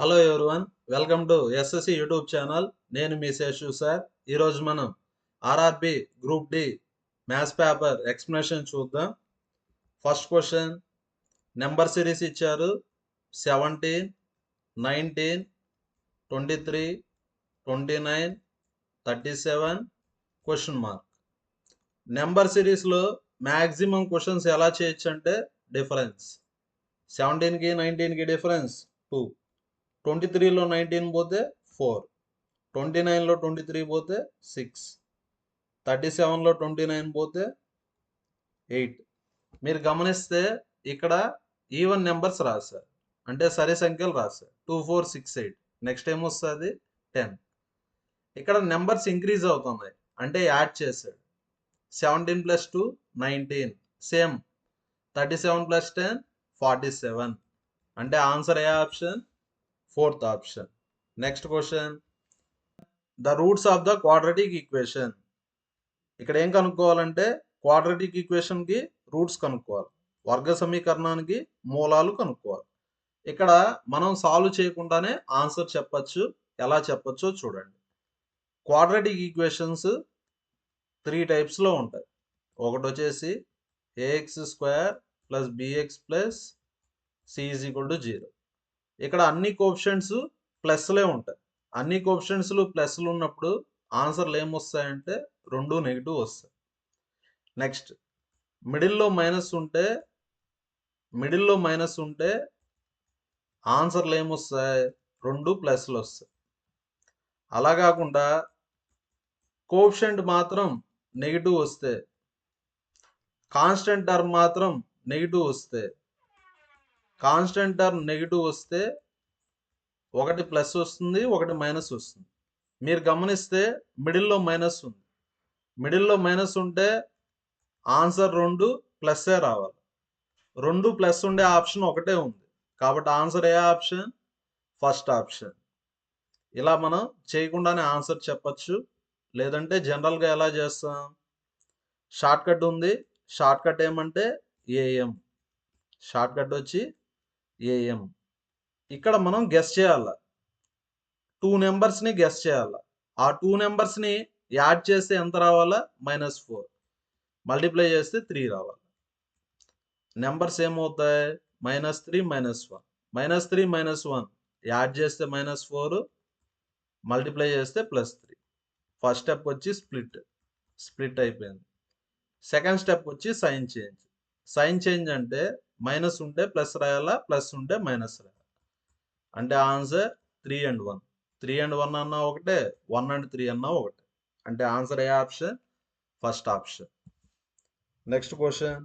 Hello everyone, welcome to SSC YouTube channel. నేను మీ Seshu sir. ఈరోజు మనం RRB group D maths paper explanation చూద్దాం. ఫస్ట్ క్వశ్చన్, నెంబర్ సిరీస్ ఇచ్చారు 17, 19, 23, 29, 37 క్వశ్చన్ మార్క్. నెంబర్ సిరీస్లో మ్యాక్సిమం క్వశ్చన్స్ ఎలా చేయొచ్చు అంటే డిఫరెన్స్ 17కి 19కి డిఫరెన్స్ 2, 23లో 19 పోతే 4, 29లో 23 పోతే 6, 37లో 29 పోతే 8. మీరు గమనిస్తే ఇక్కడ ఈవెన్ నెంబర్స్ రాశారు, అంటే సరి సంఖ్యలు రాశారు. 2, 4, 6, 8. నెక్స్ట్ ఏమొస్తుంది 10. ఇక్కడ నెంబర్స్ ఇంక్రీజ్ అవుతున్నాయి అంటే యాడ్ చేశాడు. 17 + 2 19, సేమ్ 37 + 10 47. అంటే ఆన్సర్ ఏ option? Fourth option. Next question, the roots of the quadratic equation. ఇక్కడ ఏం కనుక్కోవాలంటే క్వాడ్రాటిక్ ఈక్వేషన్ కి రూట్స్ కనుక్కోవాలి, వర్గ సమీకరణానికి మూలాలు కనుక్కోవాలి. ఇక్కడ మనం సాల్వ్ చేయకుండానే ఆన్సర్ చెప్పచ్చు. ఎలా చెప్పచ్చో చూడండి. క్వాడ్రాటిక్ ఈక్వేషన్స్ 3 టైప్స్లో ఉంటాయి. ఒకటి వచ్చేసి ax² + bx + c = 0. ఇక్కడ అన్ని కోఎఫిషియెంట్స్ ప్లస్లే ఉంటాయి. అన్ని కోఎఫిషియెంట్స్లు ప్లస్లు ఉన్నప్పుడు ఆన్సర్లు ఏమొస్తాయంటే 2 నెగిటివ్ వస్తాయి. నెక్స్ట్, మిడిల్లో మైనస్ ఉంటే ఆన్సర్లు ఏమొస్తాయి? 2 ప్లస్లు వస్తాయి. అలా కాకుండా కోఎఫిషియెంట్ మాత్రం నెగిటివ్ వస్తే, కాన్స్టెంట్ టర్మ్ మాత్రం నెగిటివ్ వస్తే ఒకటి ప్లస్ వస్తుంది, ఒకటి మైనస్ వస్తుంది. మీరు గమనిస్తే మిడిల్లో మైనస్ ఉంటే ఆన్సర్ 2 ప్లస్సే రావాలి. 2 ప్లస్ ఉండే ఆప్షన్ ఒకటే ఉంది, కాబట్టి ఆన్సర్ ఏ ఆప్షన్? First option. ఇలా మనం చేయకుండానే ఆన్సర్ చెప్పచ్చు. లేదంటే జనరల్గా ఎలా చేస్తాం? షార్ట్ కట్ ఉంది. షార్ట్ కట్ ఏమంటే ఏఎం. షార్ట్ కట్ వచ్చి ఏఎం. ఇక్కడ మనం గెస్ చేయాలి. 2 నెంబర్స్ని గెస్ చేయాలి. ఆ 2 నెంబర్స్ని యాడ్ చేస్తే ఎంత రావాలా? -4. మల్టిప్లై చేస్తే 3 రావాలి. నెంబర్స్ ఏమవుతాయి? -3, -1. -3, -1 యాడ్ చేస్తే -4, మల్టిప్లై చేస్తే +3. ఫస్ట్ స్టెప్ వచ్చి స్ప్లిట్ అయిపోయింది. సెకండ్ స్టెప్ వచ్చి సైన్ చేంజ్ అంటే మైనస్ ఉంటే ప్లస్ రాయాలా, ప్లస్ ఉంటే మైనస్ రాయాలి. అంటే ఆన్సర్ 3 and 1. 3 and 1 అన్నా ఒకటే, 1 and 3 అన్నా ఒకటే. అంటే ఆన్సర్ ఏ option? First option. Next question,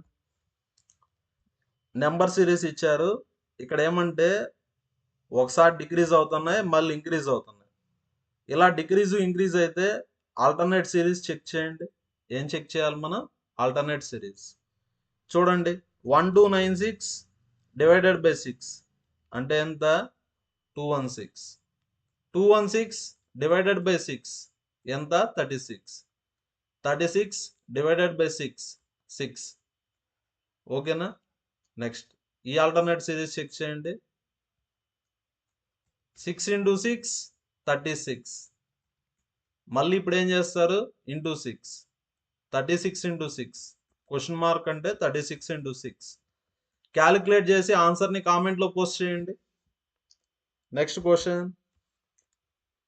number series ఇచ్చారు. ఇక్కడ ఏమంటే ఒకసారి డిక్రీజ్ అవుతున్నాయి, మళ్ళీ ఇంక్రీజ్ అవుతున్నాయి. ఇలా ఇంక్రీజ్ అయితే ఆల్టర్నేట్ సిరీస్ చెక్ చేయండి. ఏం చెక్ చేయాలి మనం? Alternate series. చూడండి, 1296 డివైడెడ్ బై 6 అంటే ఎంత? 216. 216 డివైడెడ్ బై 6 ఎంత? 36. 36 డివైడెడ్ బై 6. ఓకేనా? నెక్స్ట్, ఈ ఆల్టర్నేట్ సిరీస్ చెక్ చేయండి. 6 × 6 36. మళ్ళీ ఇప్పుడు ఏం చేస్తారు? ఇంటూ 6. 36 × 6 క్వశ్చన్ మార్క్ అంటే 36 × 6. క్యాలిక్యులేట్ చేసి ఆన్సర్ని కామెంట్లో పోస్ట్ చేయండి. Next question,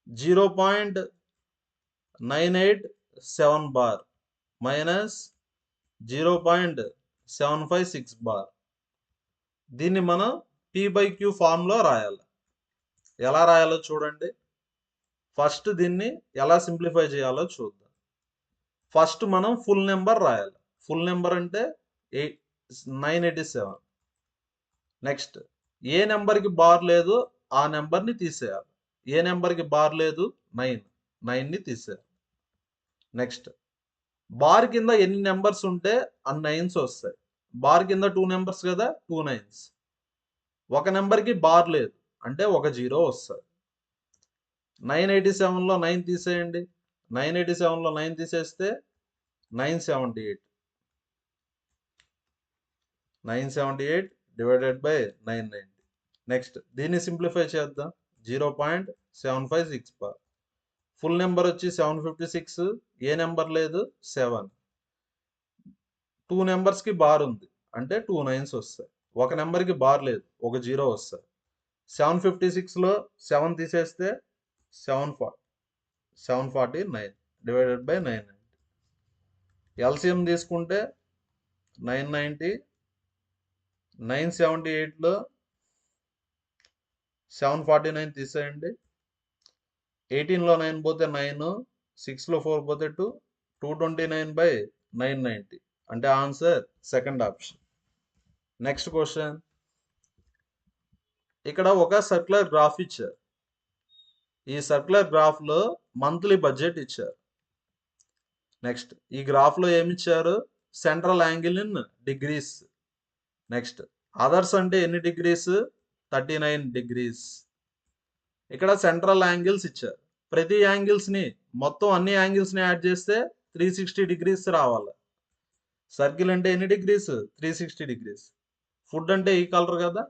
0.987 bar -0.756 bar. దీన్ని మనం P/Q ఫార్మ్లో రాయాలి. ఎలా రాయాలో చూడండి. ఫస్ట్ దీన్ని ఎలా సింప్లిఫై చేయాలో చూద్దాం. ఫస్ట్ మనం ఫుల్ నెంబర్ రాయాలి. ఫుల్ నెంబర్ అంటే 987. నెక్స్ట్, ఏ నెంబర్కి బార్ లేదు ఆ నెంబర్ని తీసేయాలి. ఏ నెంబర్కి బార్ లేదు? 9ని తీసేయాలి. నెక్స్ట్, బార్ కింద ఎన్ని నెంబర్స్ ఉంటే అన్ని 9s వస్తాయి. బార్ కింద 2 నెంబర్స్ కదా, 2 9s. ఒక నెంబర్కి బార్ లేదు అంటే ఒక 0 వస్తుంది. 987లో 9 తీసేయండి. 987లో 9 తీసేస్తే 978. 978 డివైడెడ్ బై 990. నెక్స్ట్, దీన్ని సింప్లిఫై చేద్దాం. 0.756 బార్. ఫుల్ నెంబర్ వచ్చి 756, ఏ నెంబర్ లేదు 7. 2 నెంబర్స్కి బార్ ఉంది అంటే 2 9s వస్తాయి. ఒక నెంబర్కి బార్ లేదు, ఒక 0 వస్తాయి. 756లో 7 తీసేస్తే 749 డివైడెడ్ బై 990. ఎల్సిఎం తీసుకుంటే 990, 978లో 749 తీసేయండి. 18లో 9 పోతే 9, 6లో 4 పోతే 2, 229 బై 990 అంటే answer second option. Next question, ఇక్కడ ఒక సర్క్యులర్ గ్రాఫ్ ఇచ్చారు. ఈ సర్క్యులర్ గ్రాఫ్లో మంత్లీ బడ్జెట్ ఇచ్చారు. నెక్స్ట్ ఈ గ్రాఫ్లో ఏమి ఇచ్చారు? Central angle in degrees. Next others అంటే ఎన్ని డిగ్రీస్? 39 డిగ్రీస్. ఇక్కడ సెంట్రల్ యాంగిల్స్ ఇచ్చారు. ప్రతి యాంగిల్స్ని మొత్తం అన్ని యాంగిల్స్ని యాడ్ చేస్తే 360 డిగ్రీస్ రావాలి. సర్కిల్ అంటే ఎన్ని డిగ్రీస్? 360 డిగ్రీస్. ఫుడ్ అంటే ఈ కలర్ కదా,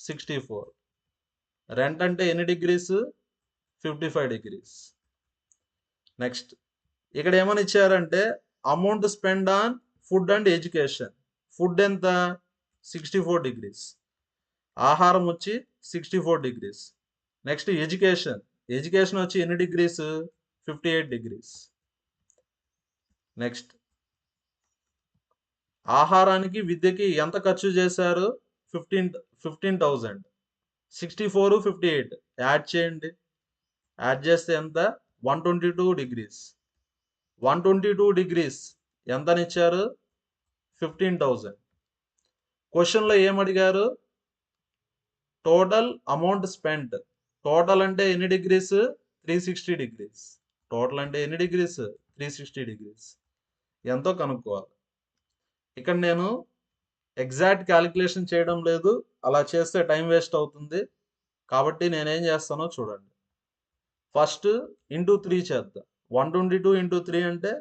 64. రెంట్ అంటే ఎన్ని డిగ్రీస్? 55 డిగ్రీస్. నెక్స్ట్ ఇక్కడ ఏమని ఇచ్చారంటే amount spend on food and education. Food ఎంత? 64 డిగ్రీస్. ఆహారం వచ్చి 64 డిగ్రీస్. నెక్స్ట్ ఎడ్యుకేషన్, ఎడ్యుకేషన్ వచ్చి ఎన్ని డిగ్రీస్? 58 డిగ్రీస్. నెక్స్ట్ ఆహారానికి విద్యకి ఎంత ఖర్చు చేశారు? 15,000. 64, 58 యాడ్ చేయండి. యాడ్ చేస్తే ఎంత? 122 డిగ్రీస్. 122 డిగ్రీస్ ఎంతనిచ్చారు? 15,000. క్వశ్చన్లో ఏమడిగారు? Total amount spent. టోటల్ అంటే ఎన్ని డిగ్రీస్? 360 డిగ్రీస్. టోటల్ అంటే ఎన్ని డిగ్రీస్? 360 డిగ్రీస్. ఎంతో కనుక్కోవాలి. ఇక్కడ నేను ఎగ్జాక్ట్ క్యాలిక్యులేషన్ చేయడం లేదు, అలా చేస్తే టైం వేస్ట్ అవుతుంది. కాబట్టి నేనేం చేస్తానో చూడండి. ఫస్ట్ ఇంటూ 3 చేద్దాం. 122 ఇంటూ 3 అంటే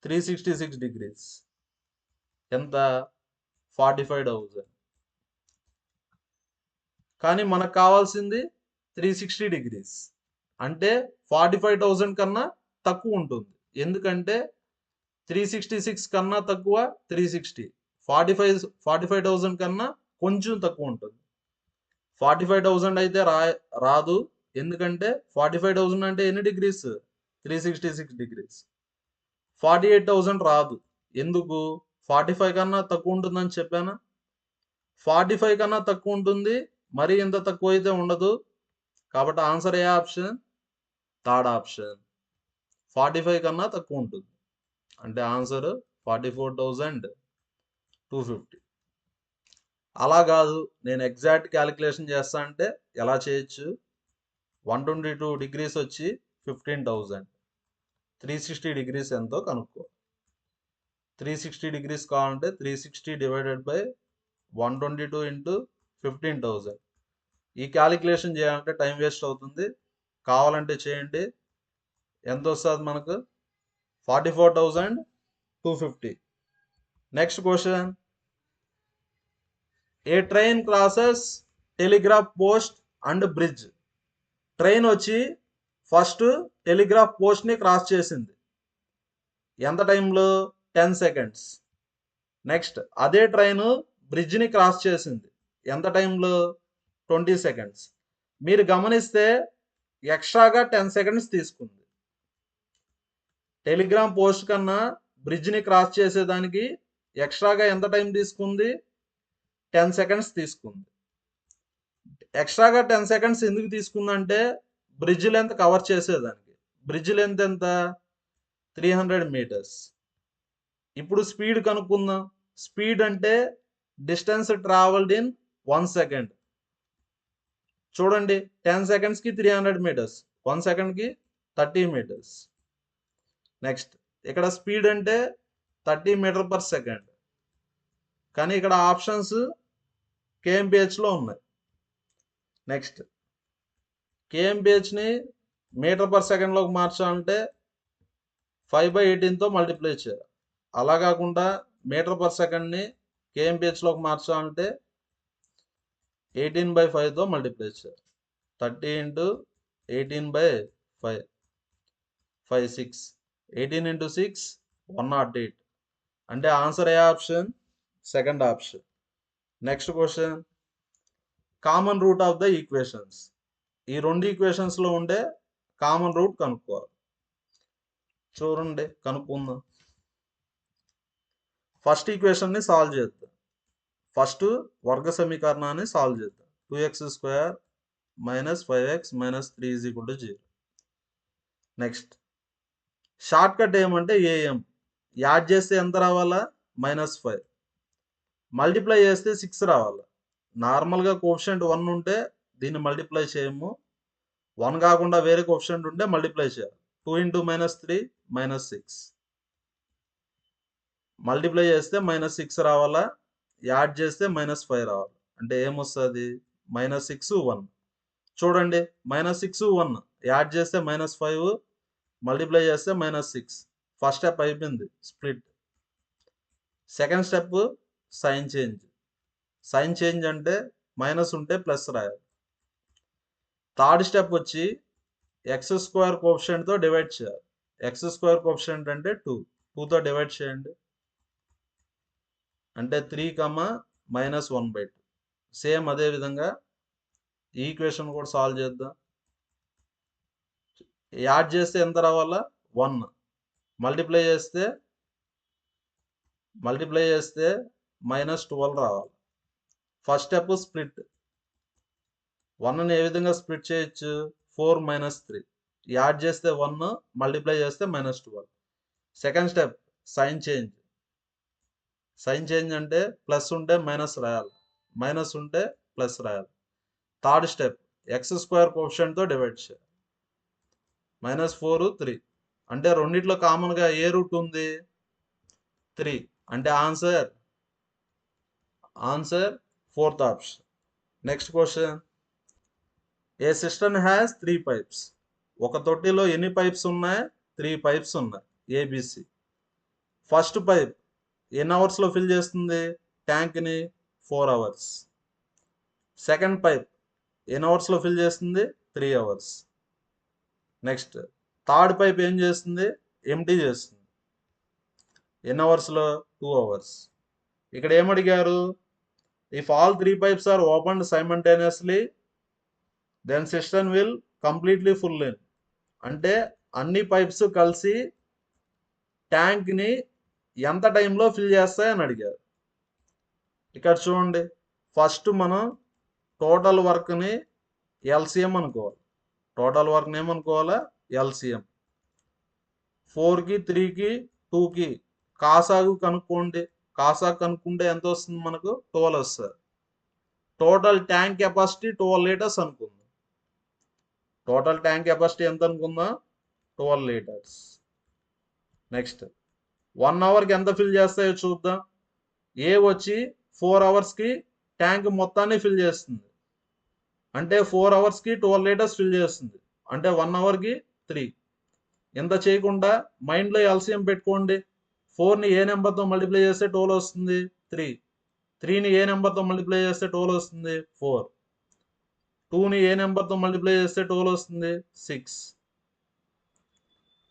366 డిగ్రీస్. ఎంత? 45,000. కానీ మనకు కావాల్సింది 360 డిగ్రీస్ అంటే 45,000 కన్నా తక్కువ ఉంటుంది. ఎందుకంటే 366 కన్నా తక్కువ 360, 45,000 కన్నా కొంచెం తక్కువ ఉంటుంది. 45,000 అయితే రాదు, ఎందుకంటే 45,000 అంటే ఎన్ని డిగ్రీస్? 366 డిగ్రీస్. 48,000 రాదు, ఎందుకు? 45 కన్నా తక్కువ ఉంటుందని చెప్పానా? 45 కన్నా తక్కువ ఉంటుంది, మరి ఇంత తక్కువ అయితే ఉండదు. కాబట్టి ఆన్సర్ ఏ ఆప్షన్? Third option. 45 కన్నా తక్కువ ఉంటుంది అంటే ఆన్సర్ 44,250. అలా కాదు, నేను ఎగ్జాక్ట్ క్యాలిక్యులేషన్ చేస్తా అంటే ఎలా చేయొచ్చు? 122 డిగ్రీస్ వచ్చి 15,000. 360 డిగ్రీస్ ఎంతో కనుక్కో. 360 డిగ్రీస్ కావాలంటే 360 డివైడెడ్ బై 122 ఇంటూ 15,000. ఈ క్యాలిక్యులేషన్ చేయాలంటే టైం వేస్ట్ అవుతుంది. కావాలంటే చేయండి. ఎంత వస్తుంది మనకు? 44,250. Next question, A train crosses telegraph post and bridge. Train వచ్చి ఫస్ట్ టెలిగ్రాఫ్ పోస్ట్ని క్రాస్ చేసింది. ఎంత టైంలో? 10 సెకండ్స్. నెక్స్ట్ అదే ట్రైన్ బ్రిడ్జ్ని క్రాస్ చేసింది. ఎంత టైంలో? 20 సెకండ్స్. మీరు గమనిస్తే ఎక్స్ట్రాగా 10 సెకండ్స్ తీసుకుంది. టెలిగ్రామ్ పోస్ట్ కన్నా బ్రిడ్జ్ని క్రాస్ చేసేదానికి ఎక్స్ట్రాగా ఎంత టైం తీసుకుంది? 10 సెకండ్స్ తీసుకుంది. ఎక్స్ట్రాగా 10 సెకండ్స్ ఎందుకు తీసుకుందంటే బ్రిడ్జ్ లెంత్ కవర్ చేసేదానికి. బ్రిడ్జ్ లెంత్ ఎంత? 300 మీటర్స్. ఇప్పుడు స్పీడ్ కనుక్కుందాం. స్పీడ్ అంటే డిస్టెన్స్ ట్రావెల్డ్ ఇన్ 1 సెకండ్. చూడండి, 10 సెకండ్స్కి 300 మీటర్స్, 1 సెకండ్కి 30 మీటర్స్. నెక్స్ట్ ఇక్కడ స్పీడ్ అంటే 30 మీటర్ పర్ సెకండ్, కానీ ఇక్కడ ఆప్షన్స్ కేఎంపిహెచ్లో ఉన్నాయి. నెక్స్ట్ కేఎంపిహెచ్ని మీటర్ పర్ సెకండ్లోకి మార్చాలంటే 5/18తో మల్టిప్లై చేయాలి. అలా కాకుండా మీటర్ పర్ సెకండ్ని కేఎంపిహెచ్లోకి మార్చాలంటే 18/5తో మల్టిప్లై చేయాలి. 30 into 18/5 5 6 18 into 6 108 అంటే ఆన్సర్ ఏ option second option. Next question common root of the equations. ఈ రెండు ఈక్వేషన్స్ లో ఉండే కామన్ రూట్ కనుక్కోవాలి. చూడండి కనుక్కుందాం. ఫస్ట్ ఈక్వేషన్ ని సాల్వ్ చేద్దాం. ఫస్ట్ వర్గ సమీకరణాన్ని సాల్వ్ చేద్దాం. 2x² - 5x - 3 = 0. Next short cut ఏమంటే ఏఎం యాడ్ చేస్తే ఎంత రావాలా -5 మల్టిప్లై చేస్తే 6 రావాలి. నార్మల్గా కోఎఫిషియంట్ 1 ఉంటే దీన్ని మల్టిప్లై చేయము, 1 కాకుండా వేరే కోఎఫిషియంట్ ఉంటే మల్టిప్లై చేయాలి. 2 into -3 -6 మల్టిప్లై చేస్తే -6 రావాలా, యాడ్ చేస్తే -5 రావాలి. అంటే ఏమొస్తుంది -6 1. చూడండి -6 1 యాడ్ చేస్తే -5 మల్టిప్లై చేస్తే -6. ఫస్ట్ స్టెప్ అయిపోయింది split. Second step sign change. Sign change అంటే మైనస్ ఉంటే ప్లస్ రాయాలి. థర్డ్ స్టెప్ వచ్చి x² కోఎఫిషియంట్ తో డివైడ్ చేయాలి. x² కోఎఫిషియంట్ అంటే 2 తో డివైడ్ చేయండి. అంటే 3, -1/2. సేమ్ అదే విధంగా ఈ ఈక్వేషన్ కూడా సాల్వ్ చేద్దాం. యాడ్ చేస్తే ఎంత రావాలా 1 మల్టిప్లై చేస్తే -12 రావాలి. First step split. 1ని ఏ విధంగా స్ప్లిట్ చేయొచ్చు 4 - 3 యాడ్ చేస్తే 1 మల్టిప్లై చేస్తే -12. Second step sign change. Sign change అంటే ప్లస్ ఉంటే మైనస్ రాయాలి, మైనస్ ఉంటే ప్లస్ రాయాలి. థర్డ్ స్టెప్ x² కోఎఫిషియంట్ తో డివైడ్ చేయాలి. -4 3 అంటే రెండిట్లో కామన్ గా ఏ రూట్ ఉంది 3 అంటే answer fourth option. Next question A system has 3 pipes. ఒక తొట్టిలో ఎన్ని పైప్స్ ఉన్నాయి 3 పైప్స్ ఉన్నాయి ఏబిసి. ఫస్ట్ పైప్ ఎన్ని అవర్స్ లో ఫిల్ చేస్తుంది ట్యాంక్ ని 4 అవర్స్. సెకండ్ పైప్ ఎన్ని అవర్స్ లో ఫిల్ చేస్తుంది 3 అవర్స్. నెక్స్ట్ థర్డ్ పైప్ ఏం చేస్తుంది ఎంటీ చేస్తుంది ఎన్ని అవర్స్ లో 2 అవర్స్. ఇక్కడ ఏమడిగారు if all 3 pipes are opened simultaneously then system will completely full in. అంటే అన్ని పైప్స్ కలిసి ట్యాంక్ ని ఎంత టైంలో ఫిల్ చేస్తాయని అడిగారు. ఇక్కడ చూడండి ఫస్ట్ మనం టోటల్ వర్క్ ని ఎల్సిఎం అనుకోవాలి. టోటల్ వర్క్ ని ఏమనుకోవాలా ఎల్సిఎం. 4కి 3కి 2కి కాసాగు కనుక్కోండి. కాసాగు కనుక్కుంటే ఎంత వస్తుంది మనకు 12 వస్తుంది. టోటల్ ట్యాంక్ కెపాసిటీ 12 లీటర్స్ అనుకుందాం. టోటల్ ట్యాంక్ కెపాసిటీ ఎంత అనుకుందాం 12 లీటర్స్. నెక్స్ట్ 1 అవర్కి ఎంత ఫిల్ చేస్తాయో చూద్దాం. ఏ వచ్చి 4 అవర్స్కి ట్యాంక్ మొత్తాన్ని ఫిల్ చేస్తుంది. అంటే 4 అవర్స్కి 12 లీటర్స్ ఫిల్ చేస్తుంది. అంటే 1 అవర్కి 3. ఎంత చేయకుండా మైండ్లో ఎల్సిఎం పెట్టుకోండి. 4ని ఏ నెంబర్తో మల్టిప్లై చేస్తే 12 వస్తుంది 3. 3ని ఏ నెంబర్తో మల్టిప్లై చేస్తే 12 వస్తుంది 4. 2ని ఏ నెంబర్తో మల్టిప్లై చేస్తే 12 వస్తుంది 6.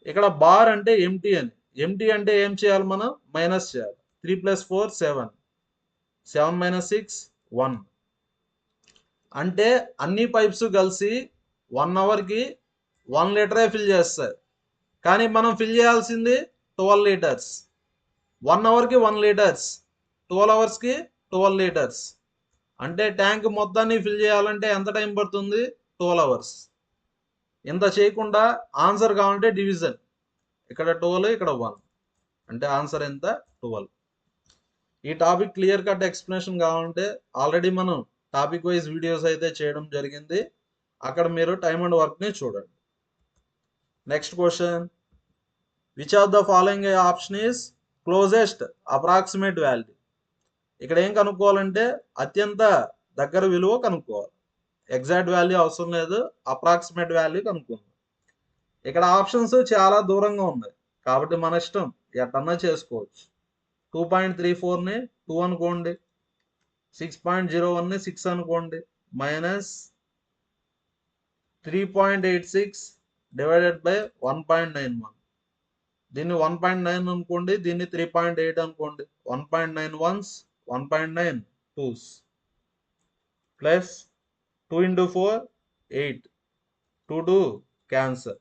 ఇక్కడ బార్ అంటే ఎంటీ అని. ఎంటీ అంటే ఏం చేయాలి మనం మైనస్ చేయాలి. 3 + 4 7. 7 - 6 1. అంటే అన్ని పైప్స్ కలిసి 1 అవర్కి 1 లీటరే ఫిల్ చేస్తాయి. కానీ మనం ఫిల్ చేయాల్సింది 12 లీటర్స్. 1 అవర్కి 1 లీటర్స్, 12 అవర్స్కి 12 లీటర్స్. అంటే ట్యాంక్ మొత్తాన్ని ఫిల్ చేయాలంటే ఎంత టైం పడుతుంది 12 అవర్స్. ఇంత చేయకుండా ఆన్సర్ కావాలంటే డివిజన్. ఇక్కడ 12 ఇక్కడ 1 అంటే ఆన్సర్ ఎంత 12. ఈ టాపిక్ క్లియర్ కట్ ఎక్స్ప్లెనేషన్ కావాలంటే ఆల్రెడీ మనం టాపిక్ వైజ్ వీడియోస్ అయితే చేయడం జరిగింది. అక్కడ మీరు టైమ్ అండ్ వర్క్ని చూడండి. Next question which of the following option is closest approximate value. ఇక్కడ ఏం కనుక్కోవాలంటే అత్యంత దగ్గర విలువ కనుక్కోవాలి. ఎగ్జాక్ట్ వాల్యూ అవసరం లేదు, అప్రాక్సిమేట్ వాల్యూ కనుక్కుందాం. ఇక్కడ ఆప్షన్స్ చాలా దూరంగా ఉన్నాయి కాబట్టి మన ఇష్టం ఎట్టన్నా చేసుకోవచ్చు. 2.34ని 2 అనుకోండి, 6.01ని 6 అనుకోండి, 3.86 డివైడెడ్ బై 1.91. దీన్ని 1.9 అనుకోండి, దీన్ని 3.8 అనుకోండి. 1.9 once, 1.9 twos, plus 2 into 4 8. 2 cancer.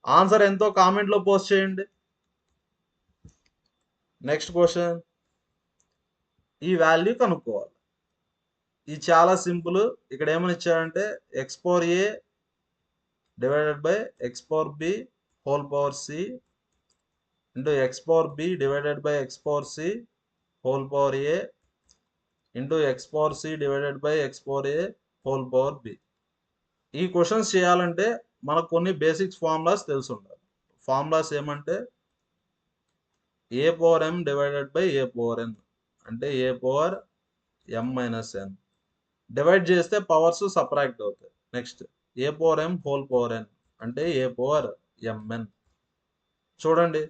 Answer ఎంతో కామెంట్లో పోస్ట్ చేయండి. నెక్స్ట్ క్వశ్చన్, ఈ వాల్యూ కనుక్కోవాలి. ఇది చాలా సింపుల్. ఇక్కడ ఏమని ఇచ్చారంటే x power a divided by x power b whole power c into x power b divided by x power c whole power a into x power c divided by x power a whole power b. ఈ questions చేయాలంటే మనకు కొన్ని basics formulas తెలిసి ఉండాలి. Formulas ఏమంటే a power m divided by a power n అంటే a power m minus n. Divide చేస్తే powers subtract అవుతాయి. నెక్స్ట్ ఏ power m whole power n అంటే ఏ పవర్ ఎంఎన్. చూడండి,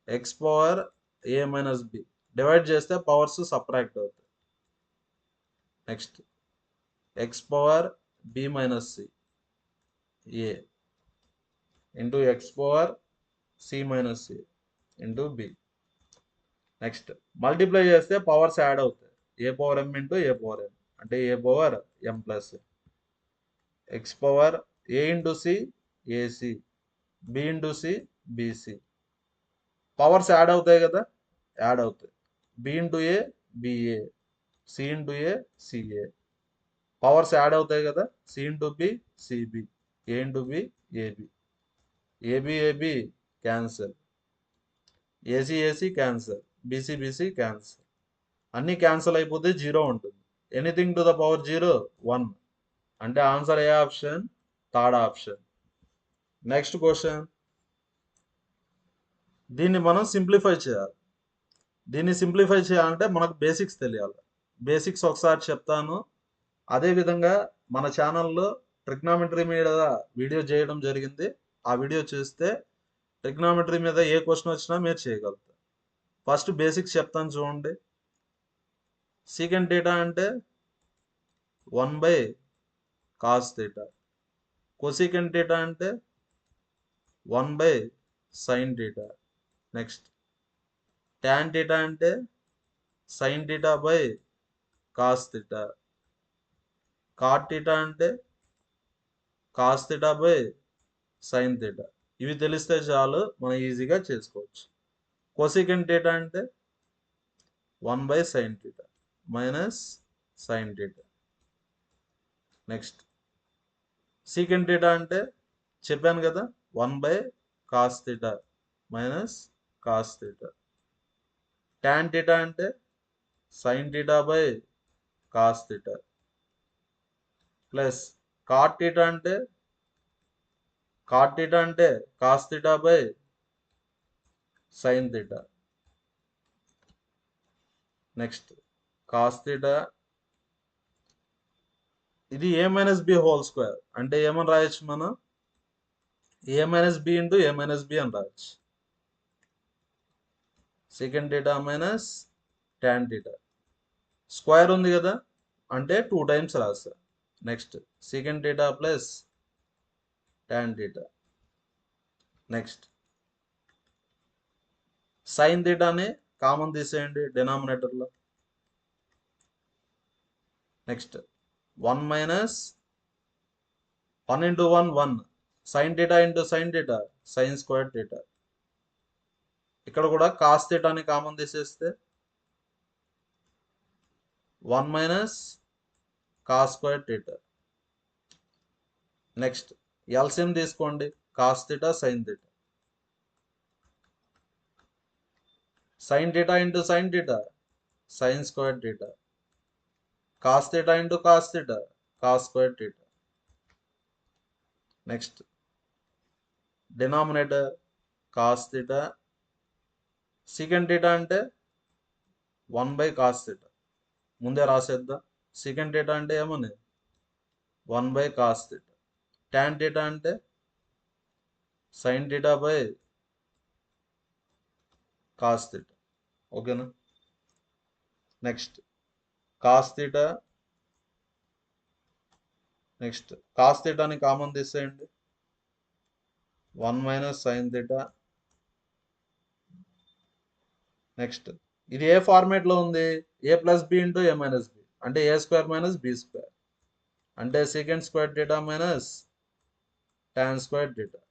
x power a minus b divide చేస్తే powers subtract అవుతాయి. Next x power b minus c a into x power c minus c into b. Next multiply చేస్తే powers add అవుతాయి. A power m into a power n అంటే a power m plus x power a into c a c b into c b c. Powers add అవుతాయి కదా, add అవుతాయి. B into a b a, c into a c a. Powers add అవుతాయి కదా, c into b c b, a into b a b. A b a b cancel, a c a c cancel, b c b c cancel. అన్ని cancel అయిపోతే zero ఉంటుంది. Anything to the power zero 1 అంటే answer ఏ option, third option. Next question, దీన్ని మనం simplify చేయాలి. దీన్ని simplify చేయాలంటే మనకు బేసిక్స్ తెలియాలి. బేసిక్స్ ఒకసారి చెప్తాను. అదేవిధంగా మన ఛానల్లో ట్రిగ్నామెట్రీ మీద వీడియో చేయడం జరిగింది. ఆ వీడియో చూస్తే ట్రిగ్నామెట్రీ మీద ఏ క్వశ్చన్ వచ్చినా మీరు చేయగలుగుతారు. ఫస్ట్ బేసిక్స్ చెప్తాను చూడండి. సీకెంట్ థీటా అంటే 1 by cos theta. Cosecant theta అంటే 1 by sine theta. Next tan theta అంటే sine theta by cos theta. Cot theta అంటే cos theta by sine theta. ఇవి తెలిస్తే చాలు, మనం ఈజీగా చేసుకోవచ్చు. కొసీకెంట్ థీటా అంటే 1 by sine theta minus sine theta. Next secant theta అంటే చెప్పాను కదా, 1 by cos theta minus cos theta. Tan theta అంటే sine theta by cos theta plus cot theta అంటే cos theta by sine theta. Next cos theta, ఇది a minus b whole square అంటే ఏమని రాయొచ్చు మనం, a minus b into a minus b అని రాయొచ్చు. Second theta minus tan theta. Square ఉంది కదా అంటే 2 టైమ్స్ రాస్తా. Next second theta plus tan theta. Next sine థీటాని కామన్ తీసేయండి డినామినేటర్లో. Next 1 minus 1 into 1 1 sine theta into sine theta sine square theta. ఇక్కడ కూడా కాస్ థీటాని కామన్ తీసేస్తే 1 minus cos square theta. Next LCM తీసుకోండి, cos theta sine theta. Sine theta into sine theta sine square theta. Cos theta into cos theta cos square theta. Next denominator cos theta. Secant theta అంటే 1 by cos theta ముందే రాసేద్దాం. Secant theta అంటే ఏమని 1 by cos theta. Tan theta అంటే sine theta by cos theta. ఓకేనా. Next cos theta next cos థీటాని common తీసేయండి, 1 minus sine theta. Next ఇది ఏ ఫార్మేట్లో ఉంది, ఏ plus B into a minus B, అంటే ఏ స్క్వేర్ మైనస్ బి స్క్వేర్, అంటే second square theta minus tan square theta.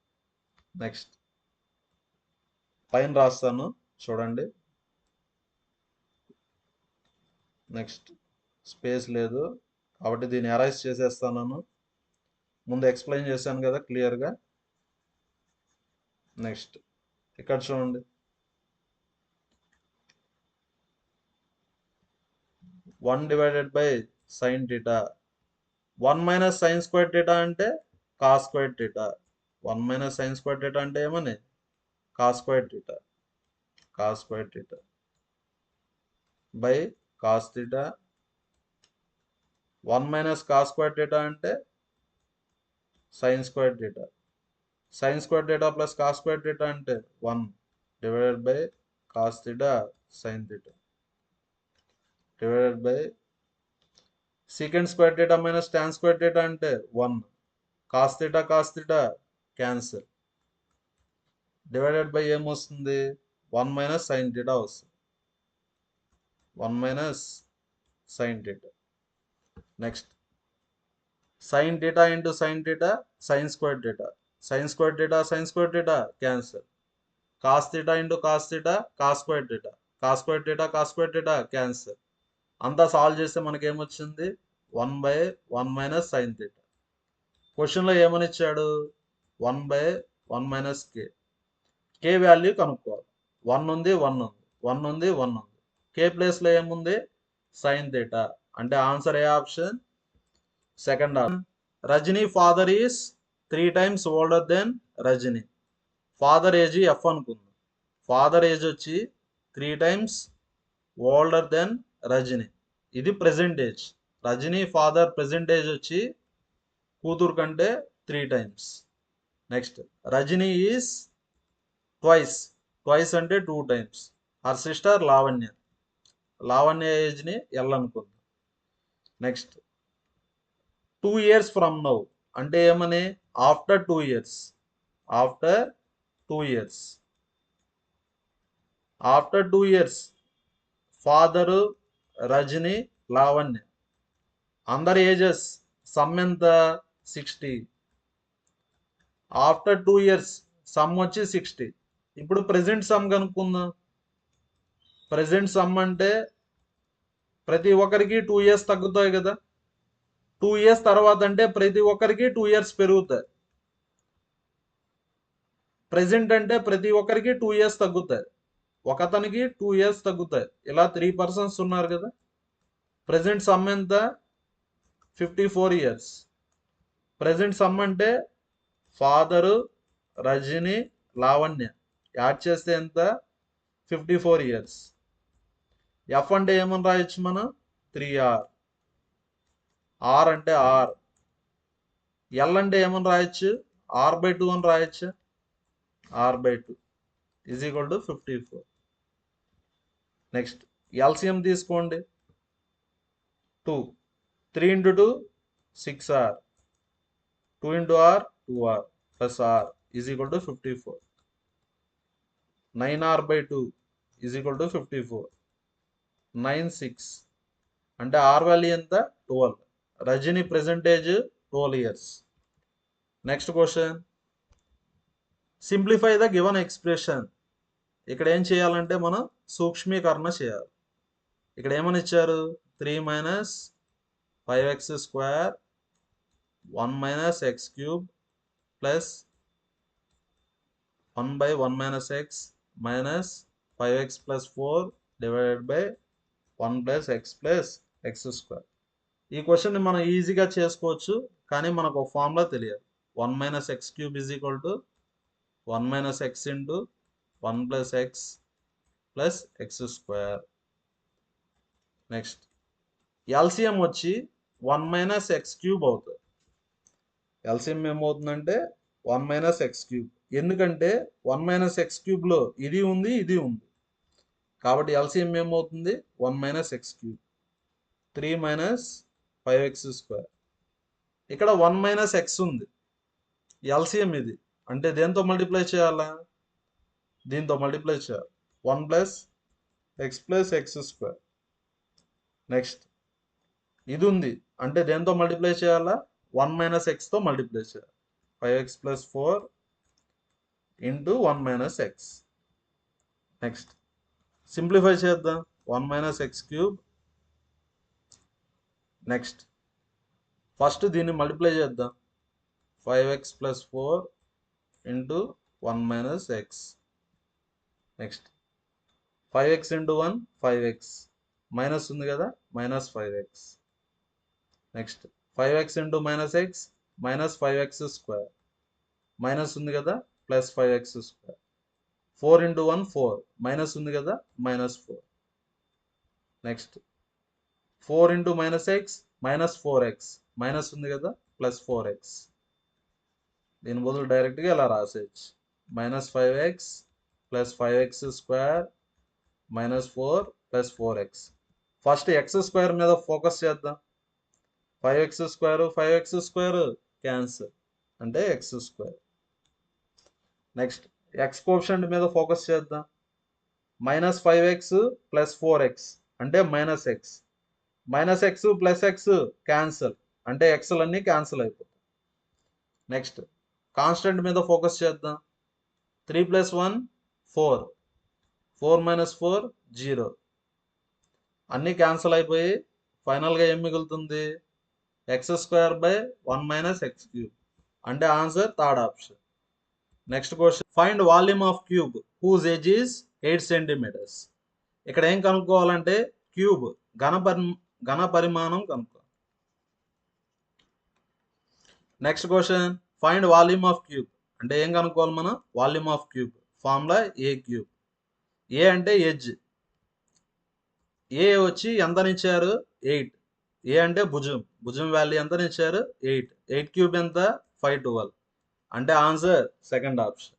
Next పైన రాస్తాను చూడండి. నెక్స్ట్ స్పేస్ లేదు కాబట్టి దీన్ని ఎరైజ్ చేసేస్తాను. ముందు ఎక్స్ప్లెయిన్ చేశాను కదా క్లియర్గా. నెక్స్ట్ ఇక్కడ చూడండి, 1 divided by sine theta, 1 minus sine square theta అంటే cos square theta, 1 minus sine square theta అంటే ఏమని cos square theta, cos square theta by cos theta, 1 minus cos square theta అంటే sine square theta, sine square theta plus cos square theta అంటే 1 divided by cos theta sine theta divided by second square theta minus tan square theta అంటే 1 cos theta cancel divided by ఏమొస్తుంది, 1 minus sine theta వస్తుంది, 1 minus sine theta. Next sign theta into sine theta sine square theta, sine square theta cancel, cos theta into cos theta cos square theta cancel. అంతా solve చేస్తే మనకి ఏమొచ్చింది, 1 by 1 minus sine theta. క్వశ్చన్లో ఏమని ఇచ్చాడు, 1 by 1 minus K value కనుక్కోవాలి. 1 ఉంది 1 ఉంది 1 ఉంది 1 ఉంది, కే ప్లేస్లో ఏముంది సైన్ థీటా, అంటే ఆన్సర్ ఏ option, second option. Rajani father is 3 times older than Rajani. Father age F అనుకుందాం, ఫాదర్ ఏజ్ వచ్చి 3 times ఓల్డర్ దెన్ రజనీ. ఇది present age, Rajani father present age వచ్చి కూతురు కంటే 3 times. Next Rajani is twice అంటే 2 times. హర్ సిస్టర్ లావణ్య ఏజ్ని ఎల్ అనుకుందాం. నెక్స్ట్ 2 years ఫ్రమ్ నౌ అంటే ఏమని, after 2 years, after 2 years, after 2 years father Rajani Lavanya, అందరి ఏజెస్ సమ్ ఎంత 60, ఆఫ్టర్ 2 years సమ్ వచ్చి 60. ఇప్పుడు ప్రెజెంట్ సమ్ కనుక్కుందాం. ప్రెజెంట్ సమ్ అంటే ప్రతి ఒక్కరికి 2 years తగ్గుతాయి కదా, 2 years తర్వాత అంటే ప్రతి ఒక్కరికి 2 years పెరుగుతాయి. ప్రెజెంట్ అంటే ప్రతి ఒక్కరికి 2 years తగ్గుతాయి, ఒకతనికి 2 years తగ్గుతాయి, ఇలా 3 persons ఉన్నారు కదా. ప్రెజెంట్ సమ్ ఎంత 54 years. ప్రెజెంట్ సమ్ అంటే ఫాదరు రజని లావణ్య యాడ్ చేస్తే ఎంత 54 years. ఎఫ్ అంటే ఏమని రాయొచ్చు మనం 3R, ఆర్ అంటే ఆర్, ఎల్ అంటే ఏమని రాయొచ్చు R/2 అని రాయొచ్చు, R/2 is equal to 54. Next LCM తీసుకోండి, 2, 3 into 2 6R, 2 into R 2R plus R is equal to 54. 9R/2 is equal to 54. 9 6 అంటే R వాల్యూ ఎంత 12. Rajani present age 12 years. Next question, simplify the given expression. ఇక్కడ ఏం చేయాలంటే మనం సూక్ష్మీకరణ చేయాలి. ఇక్కడ ఏమని ఇచ్చారు, 3 minus 5x square 1 minus x cube plus 1 by 1 minus x minus 5x plus 4 divided by 1 plus x square. ఈ క్వశ్చన్ని మనం ఈజీగా చేసుకోవచ్చు, కానీ మనకు ఒక ఫార్ములా తెలియాలి. 1 minus x cube is equal to 1 minus x into 1 plus x plus x square. Next LCM వచ్చి 1 minus x cube అవుతుంది. ఎల్సిఎం ఏమవుతుందంటే 1 minus x cube, ఎందుకంటే 1 minus x cube లో ఇది ఉంది ఇది ఉంది, కాబట్టి ఎల్సిఎం ఏమవుతుంది 1 minus x cube. 3 minus 5x square ఇక్కడ 1 మైనస్ ఎక్స్ ఉంది, ఎల్సిఎం ఇది. అంటే దేంతో మల్టిప్లై చేయాలా? దీంతో మల్టిప్లై చేయాలి. 1 ప్లస్ ఎక్స్ స్క్వేర్. నెక్స్ట్ ఇది ఉంది, అంటే దేంతో మల్టిప్లై చేయాలా? 1 మైనస్ ఎక్స్తో మల్టిప్లై చేయాలి. 5x plus 4 into 1 minus X. Next simplify చేద్దాం. 1 minus x cube. Next first దీన్ని మల్టిప్లై చేద్దాం. 5x plus 4 into 1 minus X. Next 5x into 1 5x, minus ఉంది కదా, minus 5x. Next 5x into minus x minus 5x square, minus ఉంది కదా, plus 5x square. 4 into 1 4, minus ఉంది కదా, minus 4. Next 4 into minus x minus 4x, minus ఉంది కదా, plus 4x. దీని బదులు డైరెక్ట్గా ఇలా రాసేయచ్చు. Minus 5x plus 5x square minus 4 plus 4x. First x square మీద ఫోకస్ చేద్దాం. 5x స్క్వేర్ క్యాన్సిల్, అంటే x square. Next x coefficient మీద ఫోకస్ చేద్దాం. మైనస్ 5x ప్లస్ 4x అంటే minus x. Minus x plus x cancel, అంటే ఎక్స్లన్నీ cancel అయిపోతాయి. Next constant మీద ఫోకస్ చేద్దాం. 3 ప్లస్ 1 4, 4 మైనస్ 4 0, అన్నీ క్యాన్సిల్ అయిపోయి ఫైనల్గా ఏం మిగులుతుంది? X square by 1 minus x cube, అంటే answer third option. Next question, find volume of cube whose edge is 8 centimetres. ఇక్కడ ఏం కనుక్కోవాలంటే క్యూబ్ ఘన పరిమాణం కనుక్కోవాలి. Next question, find volume of cube అంటే ఏం కనుక్కోవాలి మనం? Volume of cube formula a cube. A అంటే ఎడ్జ్, ఏ వచ్చి ఎంతనిచ్చారు? 8. ఏ అంటే భుజం వాల్యూ ఎంతనిచ్చారు? 8. 8 క్యూబ్ ఎంత? 512, అంటే answer second option.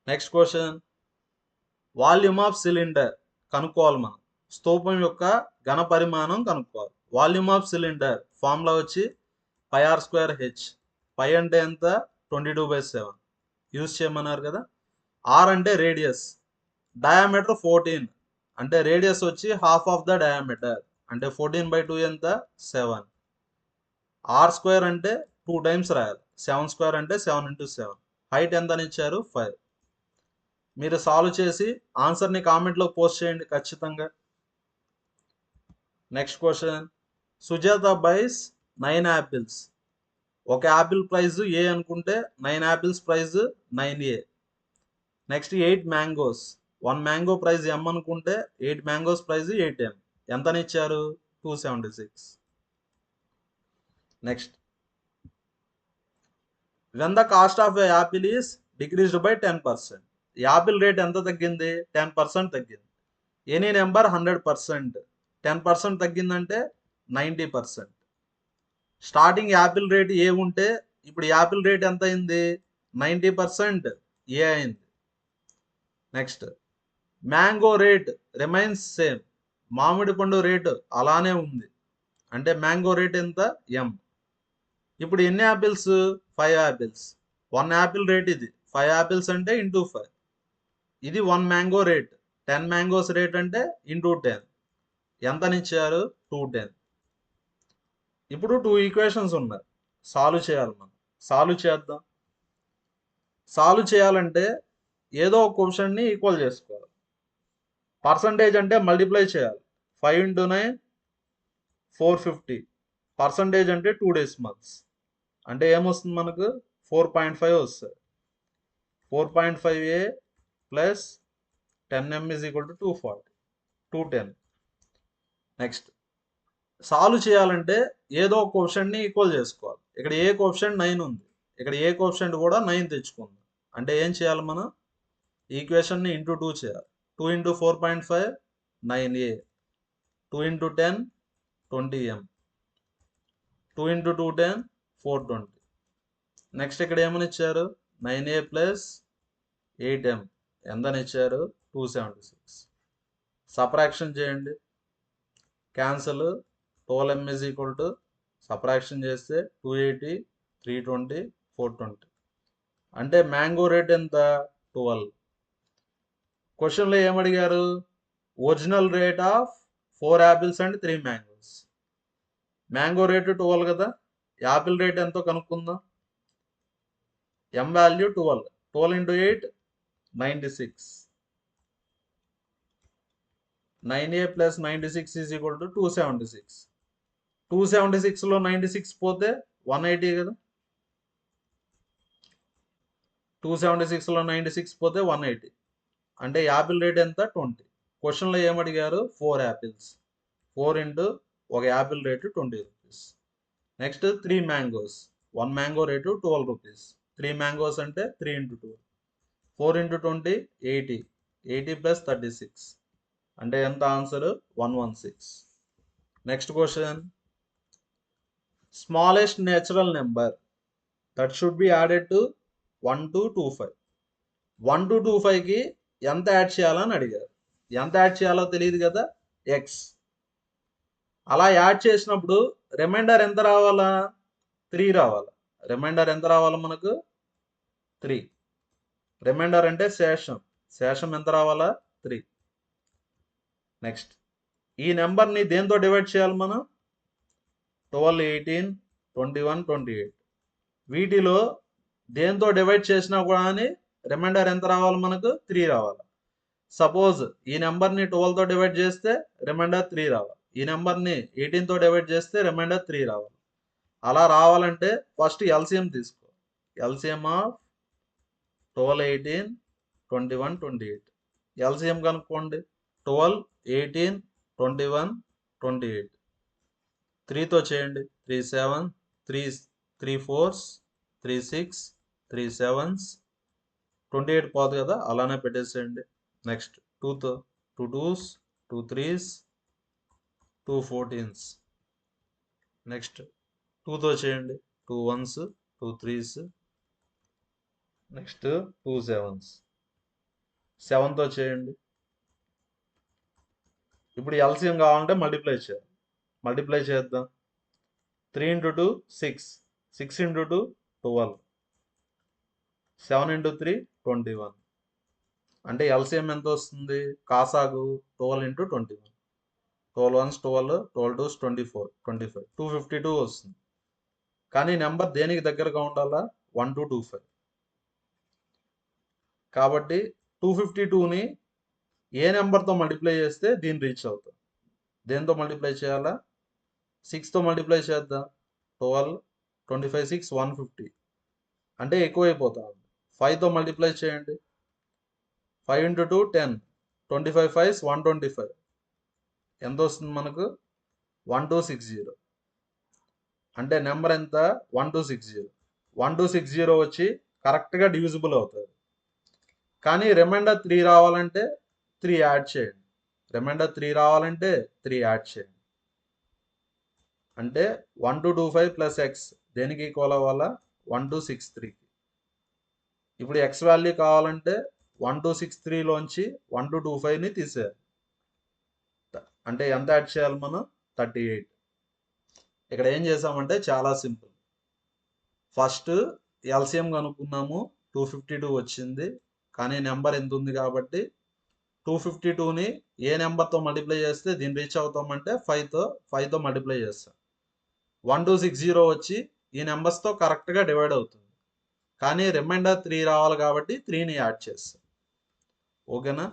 Next question, volume of cylinder కనుక్కోవాలి మనం. స్తూపం యొక్క ఘన పరిమాణం కనుక్కోవాలి. వాల్యూమ్ ఆఫ్ సిలిండర్ ఫార్ములా వచ్చి πr²h. పై అంటే ఎంత? 22/7 యూజ్ చేయమన్నారు కదా. ఆర్ అంటే రేడియస్, డయామీటర్ 14, అంటే రేడియస్ వచ్చి హాఫ్ ఆఫ్ ద డయామీటర్, అంటే 14/2 ఎంత? 7. r² అంటే 2 టైమ్స్ రాయాలి. 7² అంటే 7 × 7. హైట్ ఎంత అని ఇచ్చారు? 5. మీరు సాల్వ్ చేసి ఆన్సర్ని కామెంట్లో పోస్ట్ చేయండి ఖచ్చితంగా. Next question, Sujatha buys 9 apples. ఒక యాపిల్ ప్రైస్ ఏ అనుకుంటే 9 apples price 9A. Next 8 mangoes, 1 mango price M అనుకుంటే 8 మ్యాంగోస్ ప్రైస్ 8M. ఎంతనిచ్చారు? 276. Next, when the cost of a apple is decreased by 10%. Apple rate ఎంత తగ్గింది? 10% తగ్గింది. Any number 100%, 10% తగ్గిందంటే 90%. Starting apple rate A ఉంటే ఇప్పుడు apple rate ఎంత అయింది? 90% ఏ అయింది. Next, mango rate remains same. మామిడి పండు రేటు అలానే ఉంది, అంటే మ్యాంగో రేట్ ఎంత? M. ఇప్పుడు ఎన్ని యాపిల్స్? 5 యాపిల్స్. 1 యాపిల్ రేట్ ఇది, 5 యాపిల్స్ అంటే ఇంటూ 5. ఇది 1 మ్యాంగో రేట్, 10 మ్యాంగోస్ రేట్ అంటే ఇంటూ 10. ఎంతనిచ్చారు? 210. ఇప్పుడు 2 ఈక్వేషన్స్ ఉన్నాయి, సాల్వ్ చేయాలి మనం. సాల్వ్ చేద్దాం. సాల్వ్ చేయాలంటే ఏదో ఒక క్వశ్చన్ని ఈక్వల్ చేసుకోవాలి. పర్సంటేజ్ అంటే మల్టిప్లై చేయాలి. 5 × 9 450. పర్సంటేజ్ అంటే 2 డెసిమల్స్, అంటే ఏమొస్తుంది మనకు? 4.5 వస్తుంది. 4.5A plus 10M = 240, 210. Next solve చేయాలంటే ఏదో ఒక కోఎఫిషియంట్ని ఈక్వల్ చేసుకోవాలి. ఇక్కడ ఏ కోఎఫిషియంట్ 9 ఉంది, ఇక్కడ ఏ కోఎఫిషియంట్ కూడా 9 తెచ్చుకుందాం. అంటే ఏం చేయాలి మనం? ఈక్వేషన్ని ఇంటూ 2 చేయాలి. 2 × 4.5 9A, 2 × 10 20M, 2 × 210 420. నెక్స్ట్ ఇక్కడ ఏమని ఇచ్చారు? 9A ప్లస్ 8M ఎంతని ఇచ్చారు? 276. సబ్ట్రాక్షన్ చేయండి, క్యాన్సల్. 12M = సబ్ట్రాక్షన్ చేస్తే 280, 320, 420. అంటే మ్యాంగో రేట్ ఎంత? 12. క్వశ్చన్లో ఏమడిగారు? Original rate of 4 apples and 3 mangoes. Mango rate 12 కదా, యాపిల్ రేట్ ఎంతో కనుక్కుందాం. M value 12. 12 into 8, 96. 9a plus 96 is equal to 276. 276లో 96 పోతే 180 కదా. 276లో 96 పోతే 180. అంటే యాపిల్ రేట్ ఎంత? 20. క్వశ్చన్లో ఏమడిగారు? 4 యాపిల్స్. 4 into ఒక Apple rate 20 rupees. Next 3 mangoes. 1 mango rate 12 rupees. 3 mangoes అంటే 3 into 2. 4 into 20, 80. 80 plus 36. అంటే ఎంత answer? 116. Next question. Smallest natural number that should be added to 1 to 25. 1 to 25కి ఎంత యాడ్ చేయాలని అడిగారు. ఎంత యాడ్ చేయాలో తెలియదు కదా, ఎక్స్. అలా యాడ్ చేసినప్పుడు రిమైండర్ ఎంత రావాలా? 3 రావాలా. రిమైండర్ ఎంత రావాలా మనకు? 3. రిమైండర్ అంటే శేషం. శేషం ఎంత రావాలా? 3. నెక్స్ట్, ఈ నెంబర్ని దేంతో డివైడ్ చేయాలి మనం? 12, 18, 21, 28. వీటిలో దేంతో డివైడ్ చేసినా కూడా రిమైండర్ ఎంత రావాలి మనకు? 3 రావాలి. సపోజ్ ఈ నెంబర్ని 12తో డివైడ్ చేస్తే రిమైండర్ 3 రావాలి. ఈ నెంబర్ని 18తో డివైడ్ చేస్తే రిమైండర్ 3 రావాలి. అలా రావాలంటే ఫస్ట్ ఎల్సిఎం తీసుకో. LCM of 12, 18, 21, 28. ఎల్సిఎం కనుక్కోండి. 12, 18, 21, 28. 3తో చేయండి. 3 7, 3 4s, 3 6, 3 7s, 28 పోదు కదా, అలానే పెట్టేసేయండి. నెక్స్ట్ 2తో 2 2s, 2 3s, 2 14s. నెక్స్ట్ 2తో చేయండి. 2 1s, 2 3s. Next 2 7s. 7తో చేయండి. ఇప్పుడు ఎల్సిఎం కావాలంటే మల్టిప్లై చేయాలి. మల్టిప్లై చేద్దాం. 3 into 2, 6. 6 into 2, 12. 7 into 3, 21. అంటే ఎల్సిఎం ఎంత వస్తుంది? కాసాగు 12 into 21. 12 1s 12, 12 2s 24, 25. 252 వస్తుంది. కానీ నెంబర్ దేనికి దగ్గరగా ఉండాలా? 1 to 25. కాబట్టి 252ని ఏ నెంబర్తో మల్టిప్లై చేస్తే దీన్ని రీచ్ అవుతాం? దేంతో మల్టిప్లై చేయాలా? 6తో మల్టిప్లై చేద్దాం. 12, 25, 6, 150. అంటే ఎక్కువైపోతాం. 5తో మల్టిప్లై చేయండి. 5 into 2, 10. 25 5s, 125. ఎంత వస్తుంది మనకు? 1260. అంటే నెంబర్ ఎంత? 1260. 1260 వచ్చి కరెక్ట్గా డివిజిబుల్ అవుతుంది. కానీ రిమైండర్ 3 రావాలంటే 3 యాడ్ చేయండి. రిమైండర్ 3 రావాలంటే 3 యాడ్ చేయండి. అంటే 1225 ప్లస్ ఎక్స్ దేనికి ఈక్వల్ అవ్వాలా? 1263కి. ఇప్పుడు ఎక్స్ వాల్యూ కావాలంటే 1263లోంచి 1225ని తీసేయాలి. అంటే ఎంత యాడ్ చేయాలి మనం? 38. ఇక్కడ ఏం చేసామంటే చాలా సింపుల్. First LCM కనుక్కున్నాము. 252 వచ్చింది. కానీ నెంబర్ ఎంత ఉంది కాబట్టి 252ని ఏ నెంబర్తో మల్టిప్లై చేస్తే దీన్ని రీచ్ అవుతామంటే 5తో మల్టిప్లై చేస్తాం. 1260 వచ్చి ఈ నెంబర్స్తో కరెక్ట్గా డివైడ్ అవుతుంది. కానీ రిమైండర్ 3 రావాలి కాబట్టి 3ని యాడ్ చేస్తాం. ఓకేనా?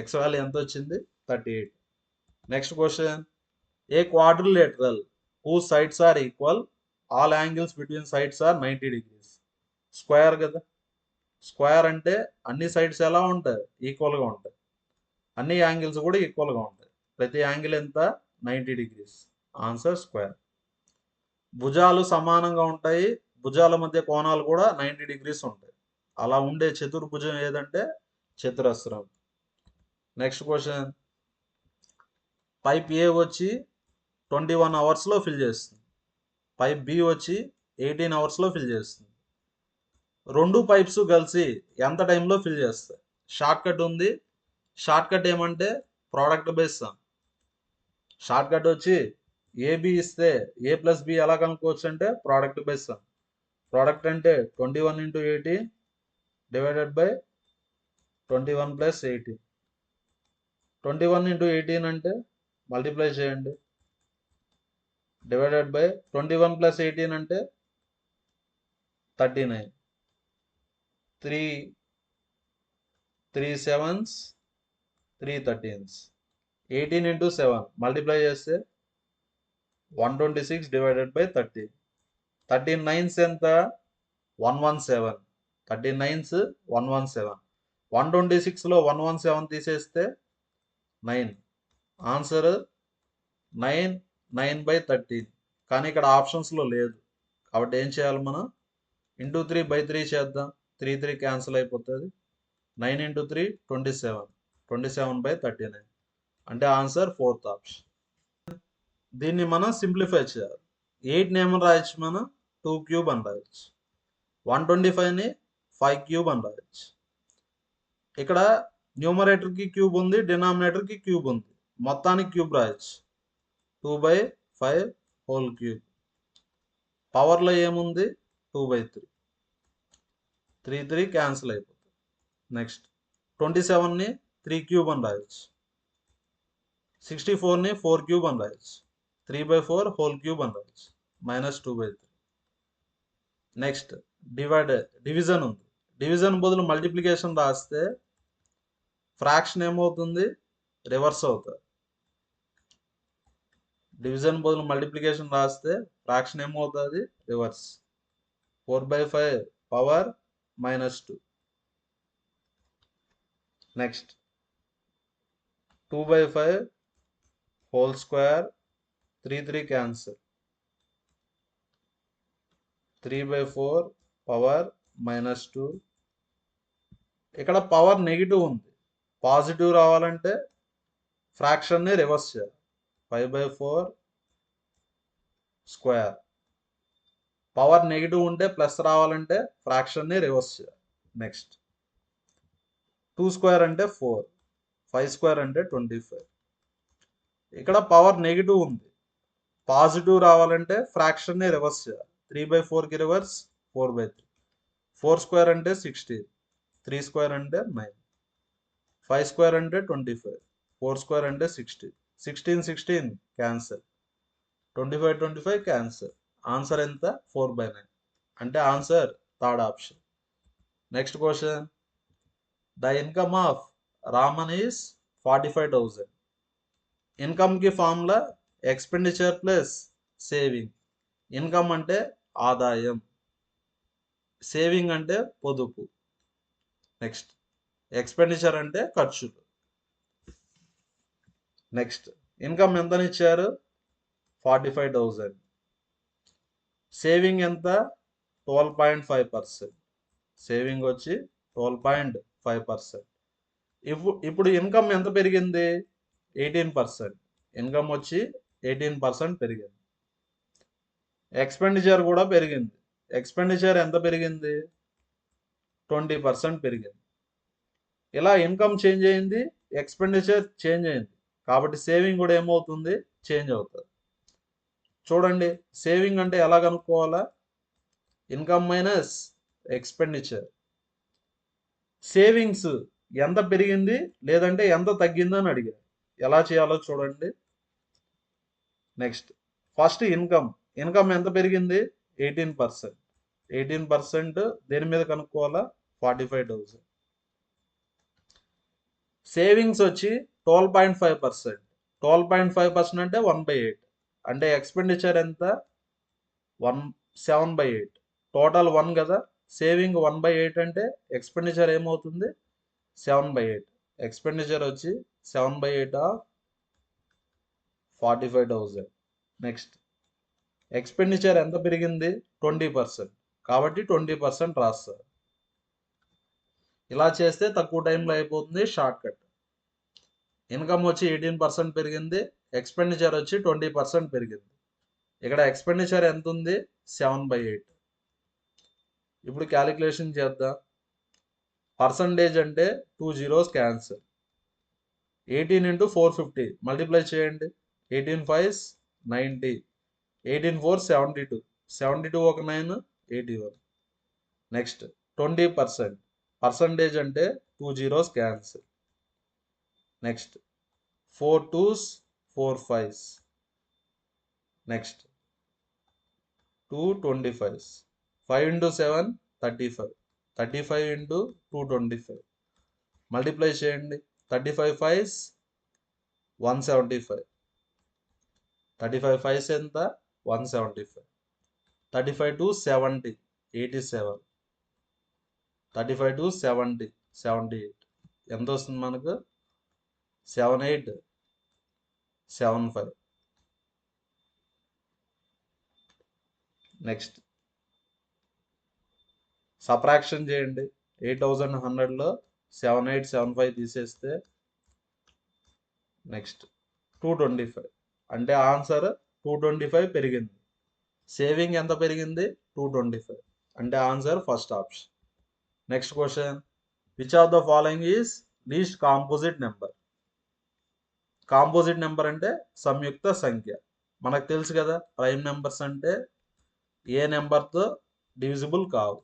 ఎక్స్ వాల్యూ ఎంత వచ్చింది? 38. Next question. A quadrilateral whose sides are equal, all angles between sides are 90 degrees. Square కదా. స్క్వేర్ అంటే అన్ని సైడ్స్ ఎలా ఉంటాయి? ఈక్వల్గా ఉంటాయి. అన్ని యాంగిల్స్ కూడా ఈక్వల్గా ఉంటాయి. ప్రతి యాంగిల్ ఎంత? 90 degrees. Answer square. భుజాలు సమానంగా ఉంటాయి. భుజాల మధ్య కోణాలు కూడా 90 degrees ఉంటాయి. అలా ఉండే చతుర్భుజం ఏదంటే చతురస్రం. Next question. పైప్ ఏ వచ్చి 21 అవర్స్లో ఫిల్ చేస్తుంది. పైప్ బి వచ్చి 18 అవర్స్లో ఫిల్ చేస్తుంది. రెండు పైప్స్ కలిసి ఎంత టైంలో ఫిల్ చేస్తాయి? షార్ట్ కట్ ఉంది. షార్ట్ కట్ ఏమంటే product base some. Short cut వచ్చి ఏబి ఇస్తే ఏ ప్లస్ బి ఎలా కనుక్కోవచ్చు అంటే ప్రోడక్ట్ బై సమ్. ప్రోడక్ట్ అంటే 21 into 80 divided by 21 plus 18. 21 into 18 అంటే మల్టిప్లై చేయండి, డివైడెడ్ బై 21 ప్లస్ 18 అంటే 39. 3 7s 3 13s. 18 ఇంటూ 7 మల్టిప్లై చేస్తే 126 డివైడెడ్ బై 30. 13 9s ఎంత? 117. 13 9s 117. 126లో 117 తీసేస్తే 9. ఆన్సర్ 9 9/13. కానీ ఇక్కడ ఆప్షన్స్లో లేదు కాబట్టి ఏం చేయాలి మనం? ఇంటూ 3/3 చేద్దాం. 3 3 క్యాన్సిల్ అయిపోతుంది. 9 ఇంటూ 3 27. 27/39 అంటే ఆన్సర్ 4th ఆప్షన్. దీన్ని మనం సింప్లిఫై చేయాలి. 8ని ఏమని రాయొచ్చు మనం? 2 క్యూబ్ అని రాయొచ్చు. 125ని 5 క్యూబ్ అని రాయొచ్చు. ఇక్కడ న్యూమరేటర్కి క్యూబ్ ఉంది, డినామినేటర్కి క్యూబ్ ఉంది, మొత్తానికి క్యూబ్ రాయొచ్చు. 2/5 హోల్ క్యూబ్. పవర్లో ఏముంది? 2/3. 3 3 క్యాన్సిల్ అయిపోతుంది. నెక్స్ట్ 27ని 3 క్యూబ్ అని రాయొచ్చు. 64ని 4 క్యూబ్ అని రాయొచ్చు. 3/4 హోల్ క్యూబ్ అని రాయొచ్చు. -2/3. నెక్స్ట్ డివిజన్ ఉంది. డివిజన్ బదులు మల్టిప్లికేషన్ రాస్తే ఫ్రాక్షన్ ఏమవుతుంది? రివర్స్ అవుతుంది. డివిజన్ బదులు మల్టిప్లికేషన్ రాస్తే ఫ్రాక్షన్ ఏమవుతుంది? Reverse. 4/5 power -2. Next 2/5 whole square. 3 3 cancel. 3/4 power -2. ఇక్కడ పవర్ నెగిటివ్ ఉంది, పాజిటివ్ రావాలంటే ఫ్రాక్షన్ని రివర్స్ చేయాలి. 5/4 స్క్వేర్. పవర్ నెగిటివ్ ఉంటే ప్లస్ రావాలంటే ఫ్రాక్షన్ని రివర్స్ చేయాలి. నెక్స్ట్ 2 స్క్వేర్ అంటే 4, 5 స్క్వేర్ అంటే 25. ఇక్కడ పవర్ నెగిటివ్ ఉంది, పాజిటివ్ రావాలంటే ఫ్రాక్షన్ని రివర్స్ చేయాలి. 3/4కి రివర్స్ 4/3. 4 స్క్వేర్ అంటే 16, 3 స్క్వేర్ అంటే 9, 5 స్క్వేర్ అంటే 25, 4 స్క్వేర్ అంటే 60. 16 16 క్యాన్సల్. 25 25 క్యాన్సల్. ఆన్సర్ ఎంత? 4/9 అంటే answer third option. Next question. The income of Raman is 45,000. ఇన్కమ్కి formula expenditure plus saving. Income అంటే ఆదాయం, సేవింగ్ అంటే పొదుపు. నెక్స్ట్ ఎక్స్పెండిచర్ అంటే ఖర్చులు. Next income ఎంతనిచ్చారు? 45,000. సేవింగ్ ఎంత? 12.5%. సేవింగ్ వచ్చి 12.5%. ఇప్పుడు ఇన్కమ్ ఎంత పెరిగింది? 18%. ఇన్కమ్ వచ్చి 18% పెరిగింది. ఎక్స్పెండిచర్ కూడా పెరిగింది. ఎక్స్పెండిచర్ ఎంత పెరిగింది? 20% పెరిగింది. ఇలా ఇన్కమ్ చేంజ్ అయింది, ఎక్స్పెండిచర్ చేంజ్ అయింది, కాబట్టి సేవింగ్ కూడా ఏమవుతుంది? చేంజ్ అవుతుంది. చూడండి, సేవింగ్ అంటే ఎలా కనుక్కోవాలా? Income minus expenditure. సేవింగ్స్ ఎంత పెరిగింది లేదంటే ఎంత తగ్గిందని అడిగారు. ఎలా చేయాలో చూడండి. Next first income. ఇన్కమ్ ఎంత పెరిగింది? 18%. 18% దేని మీద కనుక్కోవాలా? 45,000. సేవింగ్స్ వచ్చి 12.5%. 12.5% అంటే 1/8. అంటే ఎక్స్పెండిచర్ ఎంత? 7/8. టోటల్ 1 కదా, సేవింగ్ 1/8 అంటే ఎక్స్పెండిచర్ ఏమవుతుంది? 7/8. ఎక్స్పెండిచర్ వచ్చి 7/8 ఆఫ్ 45,000. నెక్స్ట్ ఎక్స్పెండిచర్ ఎంత పెరిగింది? 20%. కాబట్టి 20% రాస్తారు. ఇలా చేస్తే తక్కువ టైంలో అయిపోతుంది, షార్ట్ కట్. ఇన్కమ్ వచ్చి 18% పెరిగింది, ఎక్స్పెండిచర్ వచ్చి 20% పెరిగింది. ఇక్కడ ఎక్స్పెండిచర్ ఎంత ఉంది? 7/8. ఇప్పుడు క్యాలిక్యులేషన్ చేద్దాం. పర్సంటేజ్ అంటే 2 zeros క్యాన్సల్. 18 into 450 మల్టిప్లై చేయండి. 18 5s 90. 18 4 72. 72 ఒక 9 81. నెక్స్ట్ 20%. పర్సంటేజ్ అంటే 2 zeros cancel. Next 4 2s 4 5s. Next 2 25s. 5 into 7 35. 35 into 225. Multiply చేయండి. 35 5s 175. 35 5s ఎంత 175. 35 to 70 87. 35 to 70 78. ఎంత వస్తుంది మనకు 78 75. నెక్స్ట్ సబ్ట్రాక్షన్ చేయండి. 8100లో 7875 తీసేస్తే నెక్స్ట్ 225. అంటే ఆన్సర్ 225 పెరిగింది. సేవింగ్ ఎంత పెరిగింది 225. అంటే answer first option. Next question, which of the following is least composite number? Composite number అంటే సంయుక్త సంఖ్య. మనకు తెలుసు కదా, ప్రైమ్ నెంబర్స్ అంటే ఏ నెంబర్తో డివిజిబుల్ కావు.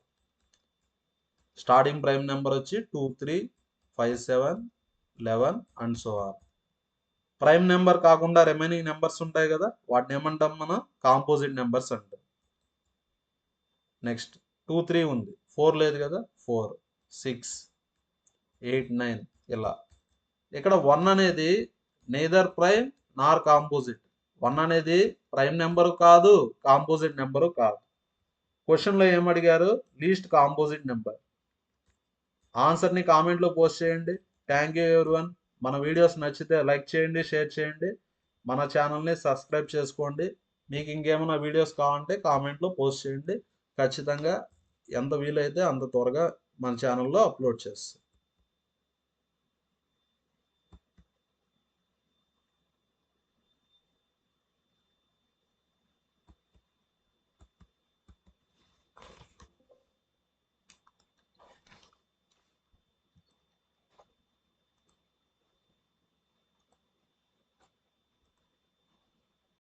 స్టార్టింగ్ ప్రైమ్ నెంబర్ వచ్చి 2 3 5 7 11 and so on. Prime number కాకుండా రిమైనింగ్ నెంబర్స్ ఉంటాయి కదా, వాటిని ఏమంటాం మనం? కాంపోజిట్ నెంబర్స్ అంటాం. నెక్స్ట్ 2 3 ఉంది, 4 లేదు కదా, 4 6 8 9 ఇలా. ఇక్కడ 1 అనేది నెయిదర్ ప్రైమ్ నార్ కాంపోజిట్. 1 అనేది ప్రైమ్ నెంబరు కాదు, కాంపోజిట్ నెంబరు కాదు. క్వశ్చన్లో ఏమడిగారు? Least composite number. ఆన్సర్ని కామెంట్లో పోస్ట్ చేయండి. Thank you everyone. మన వీడియోస్ నచ్చితే లైక్ చేయండి, షేర్ చేయండి, మన ఛానల్ని సబ్స్క్రైబ్ చేసుకోండి. మీకు ఇంకేమైనా వీడియోస్ కావాలంటే కామెంట్లో పోస్ట్ చేయండి. ఖచ్చితంగా ఎంత వీలైతే అంత త్వరగా మన ఛానల్లో అప్లోడ్ చేస్తాం.